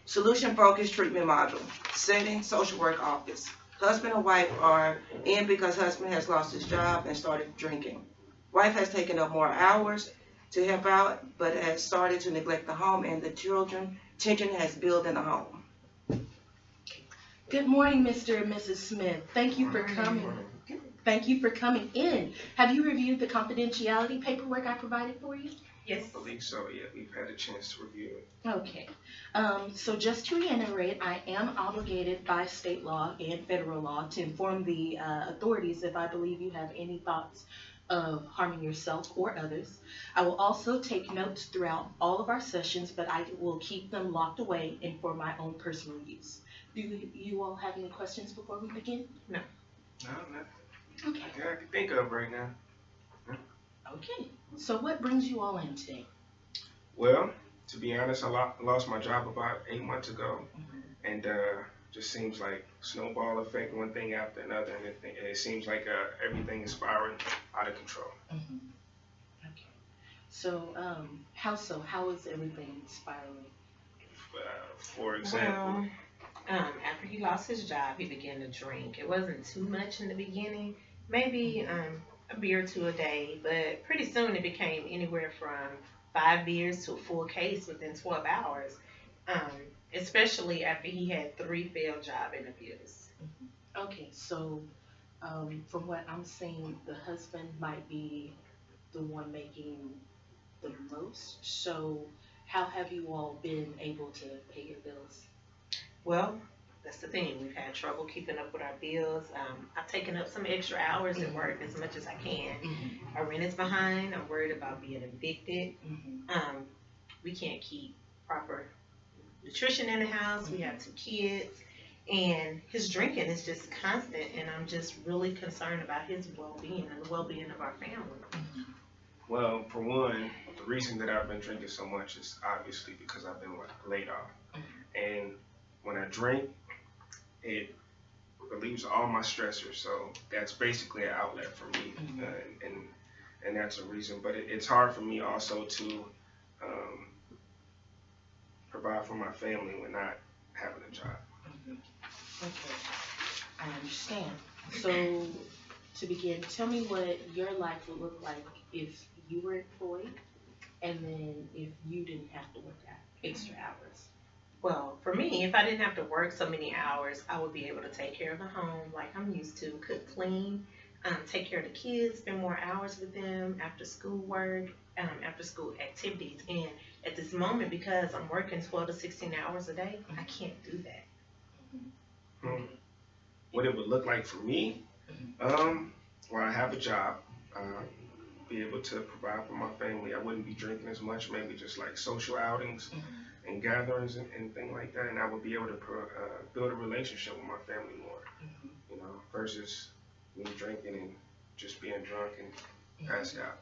Solution focused treatment module. Setting social work office. Husband and wife are in because husband has lost his job and started drinking. Wife has taken up more hours to help out, but has started to neglect the home and the children. Tension has built in the home. Good morning, Mr. and Mrs. Smith. Thank you for coming. Thank you for coming in. Have you reviewed the confidentiality paperwork I provided for you? Yes. I believe so, yeah. We've had a chance to review it. Okay. So just to reiterate, I am obligated by state law and federal law to inform the authorities if I believe you have any thoughts of harming yourself or others. I will also take notes throughout all of our sessions, but I will keep them locked away and for my own personal use. Do you all have any questions before we begin? No. No, nothing. Okay. Nothing I can think of right now. Okay. So what brings you all in today? Well, to be honest, I lost my job about 8 months ago, and just seems like snowball effect, one thing after another, and it seems like everything is spiraling out of control. Okay. So, how is everything spiraling? For example, after he lost his job, he began to drink. It wasn't too much in the beginning, maybe a beer or two a day, but pretty soon it became anywhere from 5 beers to a full case within 12 hours, especially after he had 3 failed job interviews. Okay, so from what I'm seeing, the husband might be the one making the most. So how have you all been able to pay your bills? Well, that's the thing. We've had trouble keeping up with our bills. I've taken up some extra hours at work as much as I can. Our rent is behind. I'm worried about being evicted. We can't keep proper nutrition in the house. We have 2 kids. And his drinking is just constant. And I'm just really concerned about his well-being and the well-being of our family. Well, for one, the reason that I've been drinking so much is obviously because I've been laid off. And when I drink, it relieves all my stressors, so that's basically an outlet for me, and that's a reason. But it's hard for me also to provide for my family when not having a job. Okay, I understand. So to begin, tell me what your life would look like if you were employed, and then if you didn't have to work extra hours. Well, for me, if I didn't have to work so many hours, I would be able to take care of the home like I'm used to, cook, clean, take care of the kids, spend more hours with them, after school work, after school activities. And at this moment, because I'm working 12 to 16 hours a day, I can't do that. What it would look like for me, well, I have a job, be able to provide for my family. I wouldn't be drinking as much, maybe just like social outings and gatherings and things like that, and I would be able to build a relationship with my family more, you know, versus me drinking and just being drunk and passed out.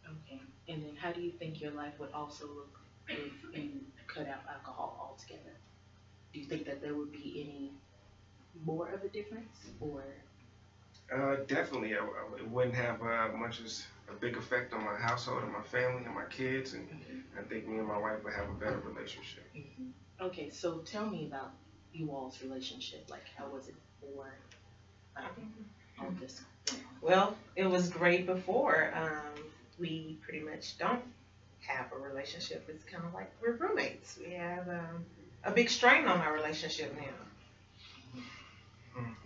Okay, and then how do you think your life would also look if you cut out alcohol altogether? Do you think that there would be any more of a difference, or? Definitely, it wouldn't have much as a big effect on my household and my family and my kids, and I think me and my wife would have a better relationship. Okay, so tell me about you all's relationship. Like, how was it before all this? Well, it was great before. We pretty much don't have a relationship. It's kind of like we're roommates. We have a big strain on our relationship now.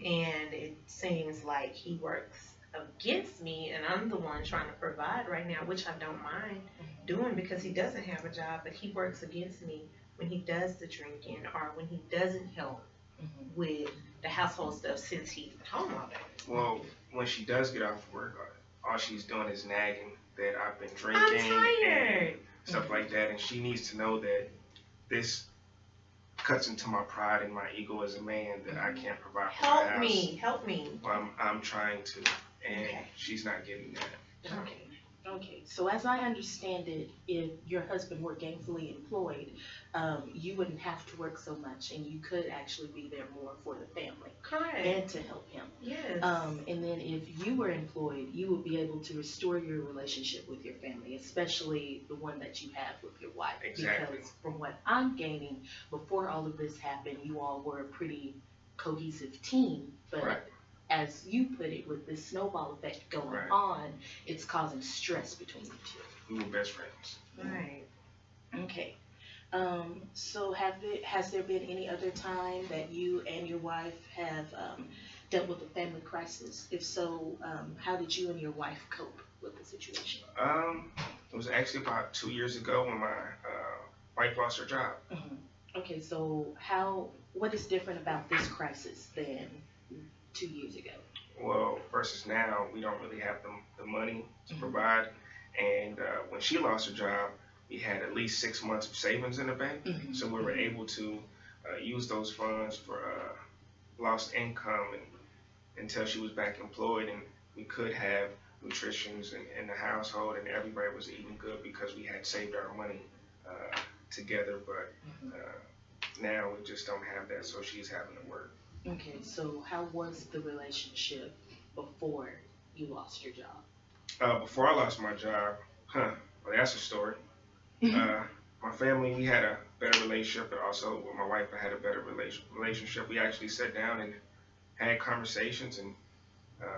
And it seems like he works against me, and I'm the one trying to provide right now, which I don't mind doing because he doesn't have a job, but he works against me when he does the drinking or when he doesn't help with the household stuff since he's at home all day. Well, when she does get off work, all she's doing is nagging that I've been drinking and stuff like that, and she needs to know that this cuts into my pride and my ego as a man that I can't provide for my house. Help me. Well, I'm trying to, and she's not getting that. Okay. Okay, so as I understand it, if your husband were gainfully employed, you wouldn't have to work so much and you could actually be there more for the family Correct. and to help him. Yes. And then if you were employed, you would be able to restore your relationship with your family, especially the one that you have with your wife. Exactly. Because from what I'm gaining, before all of this happened, you all were a pretty cohesive team, but Right. as you put it, with this snowball effect going Right. on, it's causing stress between you two. We were best friends. Right. Okay. So has there been any other time that you and your wife have dealt with a family crisis? If so, how did you and your wife cope with the situation? It was actually about 2 years ago when my wife lost her job. Okay, so what is different about this crisis than 2 years ago? Well, versus now, we don't really have the money to provide. And when she lost her job, we had at least 6 months of savings in the bank. So we were able to use those funds for lost income until she was back employed. And we could have nutritions in the household, and everybody was eating good because we had saved our money together. But now we just don't have that, so she's having to work. Okay, so how was the relationship before you lost your job? Before I lost my job, well, that's a story. My family, we had a better relationship, but also with my wife, I had a better relationship. We actually sat down and had conversations, and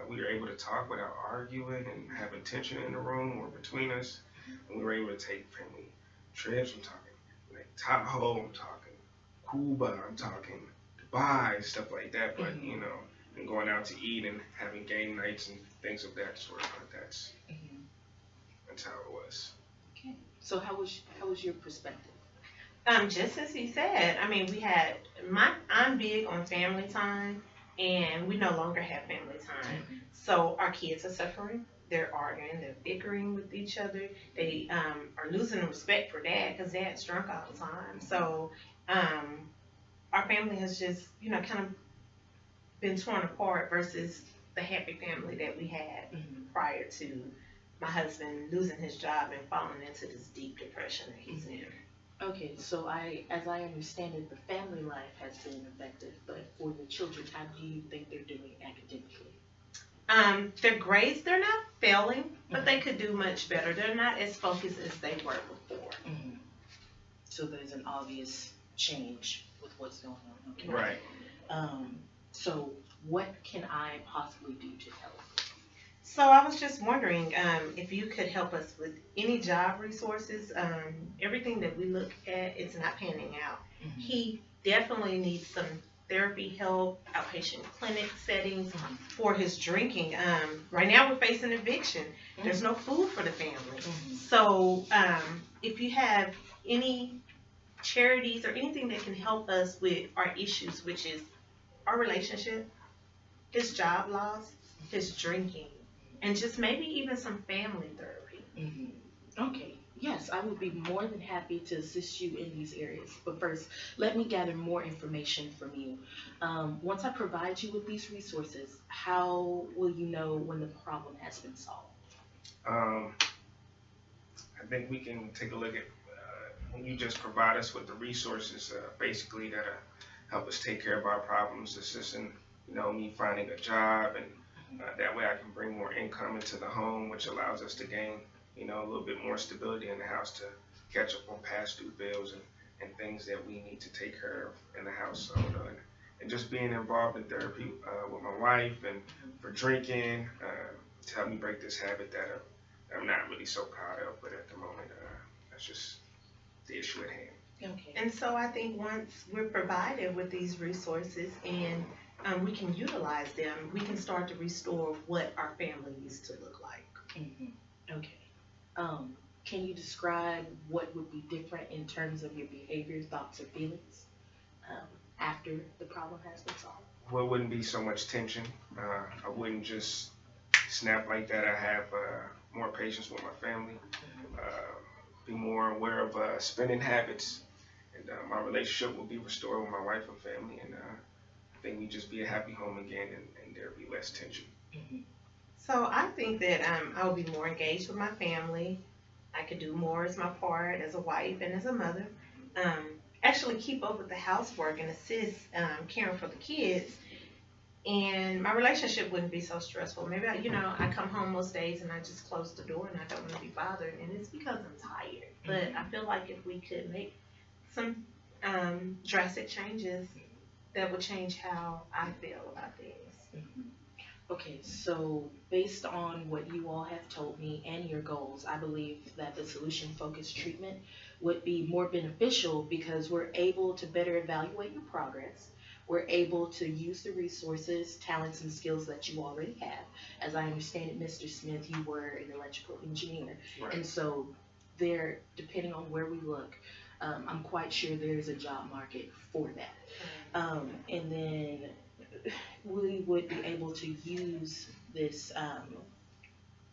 we were able to talk without arguing and having tension in the room or between us. And we were able to take family trips. I'm talking like Tahoe, I'm talking Cuba, I'm talking Dubai, stuff like that. But you know, and going out to eat and having game nights and things of that sort. But that's how it was. Okay. So how was your perspective? Just as he said, I mean, I'm big on family time, and we no longer have family time. So our kids are suffering. They're arguing. They're bickering with each other. They are losing the respect for dad because dad's drunk all the time. So our family has just, kind of been torn apart versus the happy family that we had prior to my husband losing his job and falling into this deep depression that he's in. Okay, so as I understand it, the family life has been affected, but for the children, how do you think they're doing academically? Their grades, they're not failing, but they could do much better. They're not as focused as they were before. So there's an obvious change with what's going on. Okay. Right. So what can I possibly do to help? So I was just wondering if you could help us with any job resources. Everything that we look at, it's not panning out. He definitely needs some therapy help, outpatient clinic settings for his drinking. Right now we're facing eviction. There's no food for the family. So if you have any charities or anything that can help us with our issues, which is our relationship, his job loss, his drinking, and just maybe even some family therapy. Okay. Yes, I would be more than happy to assist you in these areas. But first, let me gather more information from you. Once I provide you with these resources, how will you know when the problem has been solved? I think we can take a look at when you just provide us with the resources, basically that help us take care of our problems, assisting, me finding a job, and that way I can bring more income into the home, which allows us to gain, a little bit more stability in the house to catch up on past due bills and things that we need to take care of in the household. And just being involved in therapy with my wife and for drinking to help me break this habit that I'm not really so proud of, but at the moment, that's just the issue at hand. Okay. And so I think once we're provided with these resources and we can utilize them, we can start to restore what our family used to look like. Okay. Can you describe what would be different in terms of your behavior, thoughts, or feelings after the problem has been solved? Well, it wouldn't be so much tension. I wouldn't just snap like that. I have more patience with my family, be more aware of spending habits, and my relationship will be restored with my wife and family, and I think we just be a happy home again, and there be less tension. So I think that I would be more engaged with my family. I could do more as my part as a wife and as a mother. Actually keep up with the housework and assist caring for the kids. And my relationship wouldn't be so stressful. Maybe I come home most days and I just close the door and I don't want to be bothered, and it's because I'm tired. But I feel like if we could make some drastic changes, that would change how I feel about things. Okay, so based on what you all have told me and your goals, I believe that the solution-focused treatment would be more beneficial because we're able to better evaluate your progress. We're able to use the resources, talents, and skills that you already have. As I understand it, Mr. Smith, you were an electrical engineer. Right. And so there, depending on where we look, I'm quite sure there's a job market for that. And then we would be able to use this,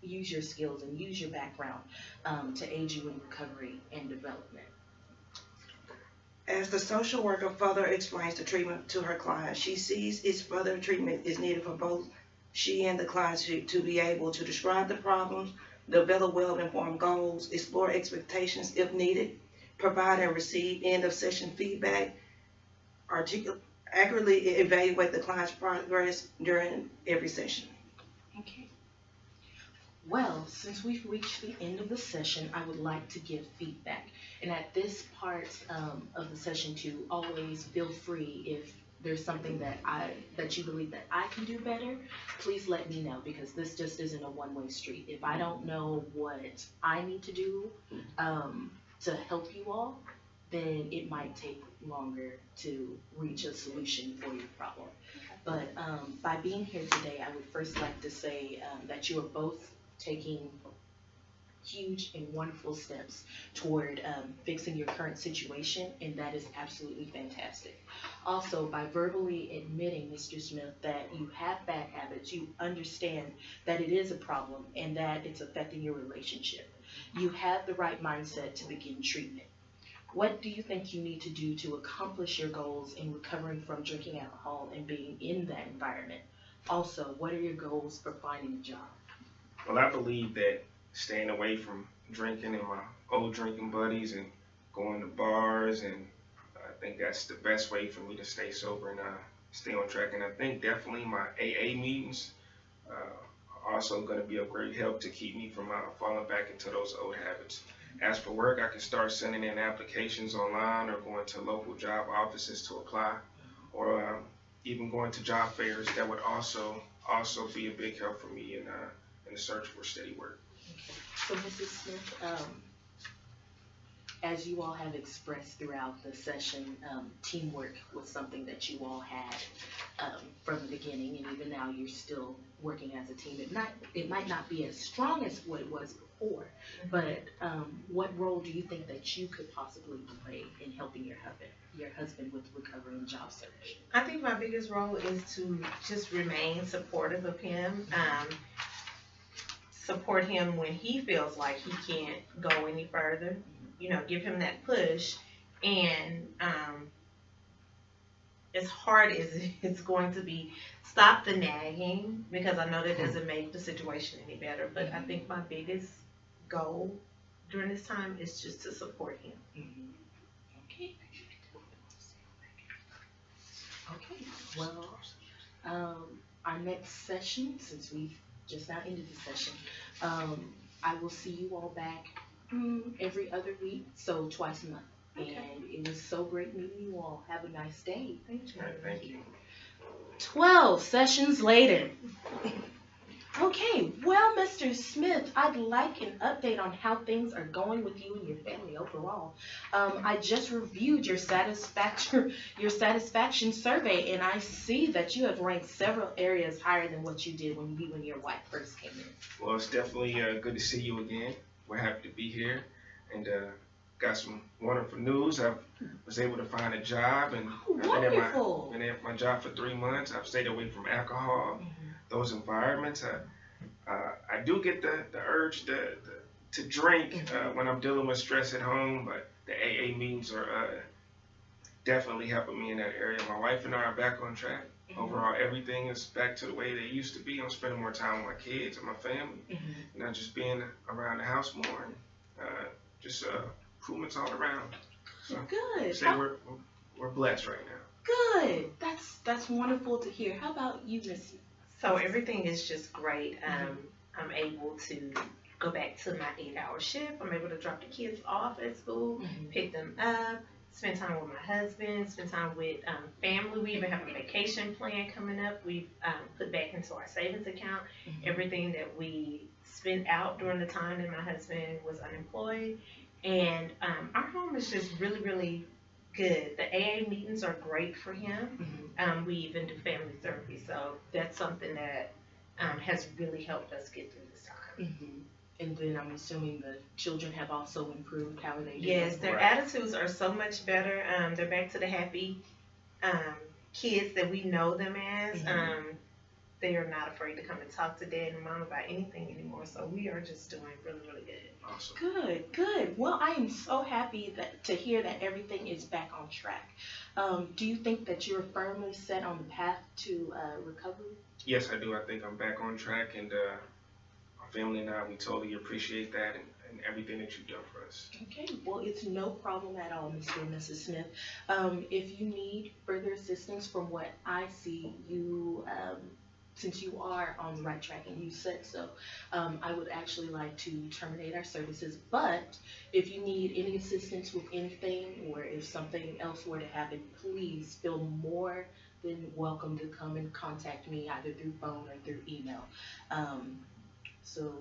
use your skills and use your background to aid you in recovery and development. As the social worker further explains the treatment to her client, she sees its further treatment is needed for both she and the client to be able to describe the problems, develop well-informed goals, explore expectations if needed, provide and receive end-of-session feedback, accurately evaluate the client's progress during every session. Okay. Well, since we've reached the end of the session, I would like to give feedback. And at this part of the session too, always feel free if there's something that you believe that I can do better, please let me know, because this just isn't a one-way street. If I don't know what I need to do to help you all, then it might take longer to reach a solution for your problem. But by being here today, I would first like to say that you are both taking huge and wonderful steps toward fixing your current situation, and that is absolutely fantastic. Also, by verbally admitting, Mr. Smith, that you have bad habits, you understand that it is a problem and that it's affecting your relationship. You have the right mindset to begin treatment. What do you think you need to do to accomplish your goals in recovering from drinking alcohol and being in that environment? Also, what are your goals for finding a job? Well, I believe that staying away from drinking and my old drinking buddies and going to bars, and I think that's the best way for me to stay sober and stay on track. And I think definitely my AA meetings are also going to be of great help to keep me from falling back into those old habits. As for work, I can start sending in applications online or going to local job offices to apply, or even going to job fairs. That would also be a big help for me in the search for steady work. So, Mrs. Smith, as you all have expressed throughout the session, teamwork was something that you all had from the beginning, and even now you're still working as a team. It might not be as strong as what it was before, but what role do you think that you could possibly play in helping your husband with recovery and job search? I think my biggest role is to just remain supportive of him. Support him when he feels like he can't go any further, give him that push. And as hard as it's going to be, stop the nagging, because I know that doesn't make the situation any better. But I think my biggest goal during this time is just to support him. Okay. Okay, well, our next session, since we've just now ended the session, I will see you all back every other week, so twice a month. Okay. And it was so great meeting you all. Have a nice day. Thank you. All right, thank you. 12 sessions later. Okay, well, Mr. Smith, I'd like an update on how things are going with you and your family overall. I just reviewed your satisfaction survey, and I see that you have ranked several areas higher than what you did when you and your wife first came in. Well, it's definitely good to see you again. We're happy to be here, and got some wonderful news. I was able to find a job, and wonderful. I've been at my job for 3 months. I've stayed away from alcohol, those environments. I do get the urge to drink when I'm dealing with stress at home, but the AA meetings are definitely helping me in that area. My wife and I are back on track. Overall, everything is back to the way they used to be. I'm spending more time with my kids and my family, not just being around the house more, and just improvements all around. So Good. say we're blessed right now. Good. That's wonderful to hear. How about you, Miss? So everything is just great. I'm able to go back to my 8-hour shift. I'm able to drop the kids off at school, pick them up, spend time with my husband, spend time with family. We even have a vacation plan coming up. We've put back into our savings account everything that we spent out during the time that my husband was unemployed. And our home is just really, really good. The AA meetings are great for him. We even do family therapy. So that's something that has really helped us get through this time. And then I'm assuming the children have also improved. How are they doing? Yes, their attitudes are so much better. They're back to the happy kids that we know them as. They are not afraid to come and talk to dad and mom about anything anymore. So we are just doing really, really good. Awesome. Good. Well, I am so happy to hear that everything is back on track. Do you think that you're firmly set on the path to recovery? Yes, I do. I think I'm back on track, and my family and I, we totally appreciate that and everything that you've done for us. Okay, well, it's no problem at all, Mr. and Mrs. Smith. If you need further assistance from what I see, you, since you are on the right track and you said so, I would actually like to terminate our services. But if you need any assistance with anything, or if something else were to happen, please feel more than welcome to come and contact me either through phone or through email. So,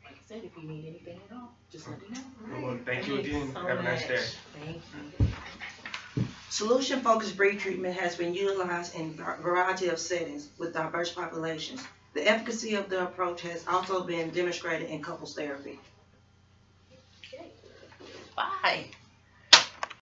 like I said, if you need anything at all, just let me know. Well, thank you again. So Have a nice day. Thank you. Solution-focused breed treatment has been utilized in a variety of settings with diverse populations. The efficacy of the approach has also been demonstrated in couples therapy. Okay. Bye.